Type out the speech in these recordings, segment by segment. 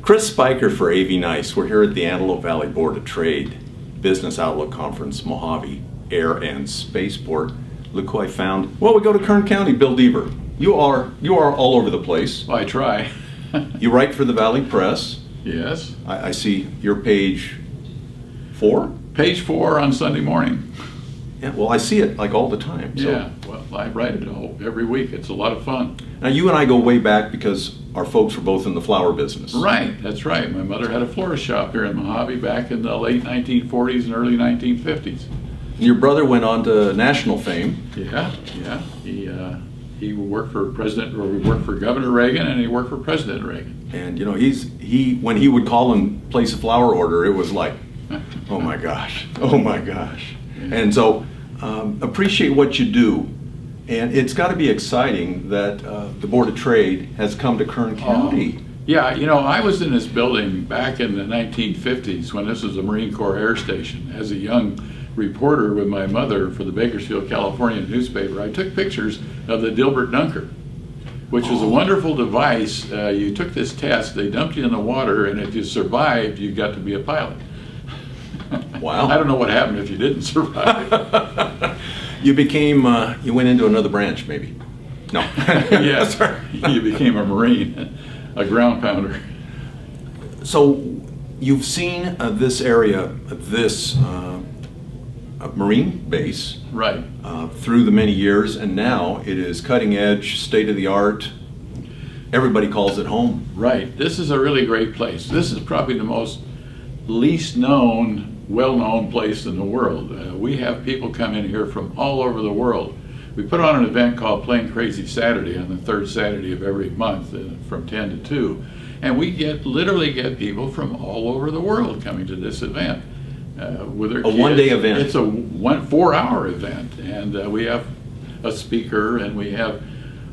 Chris Spiker for AVNice. We're here at the Antelope Valley Board of Trade Business Outlook Conference, Mojave Air and Spaceport. Look who I found. Well, we go to Kern County. Bill Deaver. You are all over the place. I try. You write for the Valley Press. Yes. I see your page 4? Page 4 on Sunday morning. Yeah, well, I see it like all the time. So. Yeah, well, I write it every week. It's a lot of fun. Now, you and I go way back because our folks were both in the flower business. Right, that's right. My mother had a florist shop here in Mojave back in the late 1940s and early 1950s. And your brother went on to national fame. Yeah. He worked for Governor Reagan, and he worked for President Reagan. And you know, when he would call and place a flower order, it was like, oh my gosh, oh my gosh. Yeah. And so appreciate what you do. And it's got to be exciting that the Board of Trade has come to Kern County. Yeah, you know, I was in this building back in the 1950s when this was a Marine Corps air station. As a young reporter with my mother for the Bakersfield, California newspaper, I took pictures of the Dilbert Dunker, which was a wonderful device. You took this test, they dumped you in the water, and if you survived, you got to be a pilot. Wow. I don't know what happened if you didn't survive. You went into another branch, maybe? No. Yes, you became a Marine, a ground pounder. So you've seen this area, this Marine base, right, through the many years, and now it is cutting edge, state of the art. Everybody calls it home. Right. This is a really great place. This is probably the most least known, well-known place in the world. We have people come in here from all over the world. We put on an event called Planecrazy Saturday on the third Saturday of every month from 10 to 2, and we literally get people from all over the world coming to this event with their kids. A one-day event. It's a 4-hour event, and we have a speaker, and we have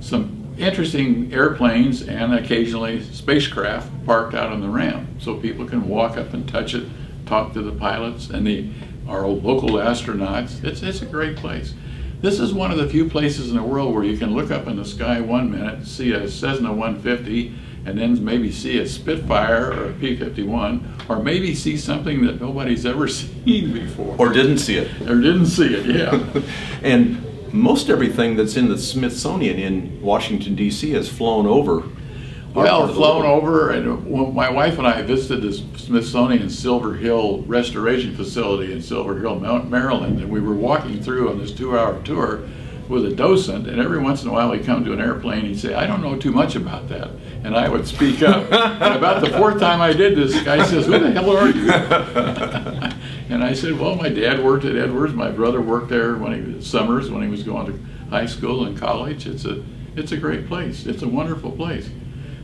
some interesting airplanes and occasionally spacecraft parked out on the ramp, so people can walk up and touch it, talk to the pilots and our local astronauts. It's a great place. This is one of the few places in the world where you can look up in the sky one minute, see a Cessna 150, and then maybe see a Spitfire or a P-51, or maybe see something that nobody's ever seen before. Or didn't see it. Yeah. And most everything that's in the Smithsonian in Washington, D.C. has flown over. Flown over, and my wife and I visited the Smithsonian Silver Hill Restoration Facility in Silver Hill, Maryland, and we were walking through on this 2-hour tour with a docent, and every once in a while he'd come to an airplane, he'd say, I don't know too much about that, and I would speak up. And about the 4th time I did this, the guy says, who the hell are you? And I said, well, my dad worked at Edwards, my brother worked there summers when he was going to high school and college. It's a great place. It's a wonderful place.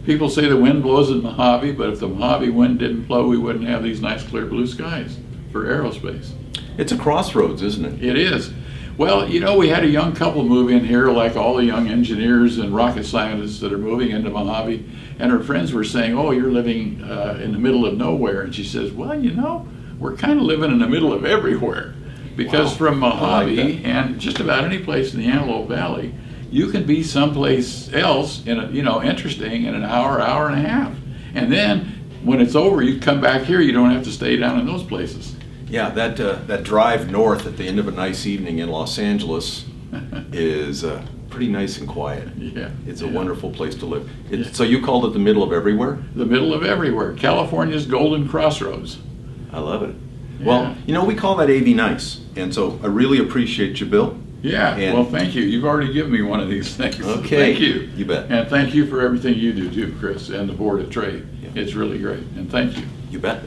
People say the wind blows in Mojave, but if the Mojave wind didn't blow, we wouldn't have these nice clear blue skies for aerospace. It's a crossroads, isn't it? It is. Well, you know, we had a young couple move in here, like all the young engineers and rocket scientists that are moving into Mojave, and her friends were saying, oh, you're living in the middle of nowhere. And she says, well, you know, we're kind of living in the middle of everywhere. Because from Mojave and just about any place in the Antelope Valley, you can be someplace else interesting in an hour and a half. And then when it's over, you come back here, you don't have to stay down in those places. Yeah, that drive north at the end of a nice evening in Los Angeles is pretty nice and quiet. Yeah. It's a wonderful place to live. So you called it the middle of everywhere? The middle of everywhere. California's Golden Crossroads. I love it. Yeah. Well, you know, we call that AVNice. And so I really appreciate you, Bill. Yeah, well, thank you. You've already given me one of these things. Okay. Thank you. You bet. And thank you for everything you do too, Chris, and the Board of Trade. Yeah. It's really great. And thank you. You bet.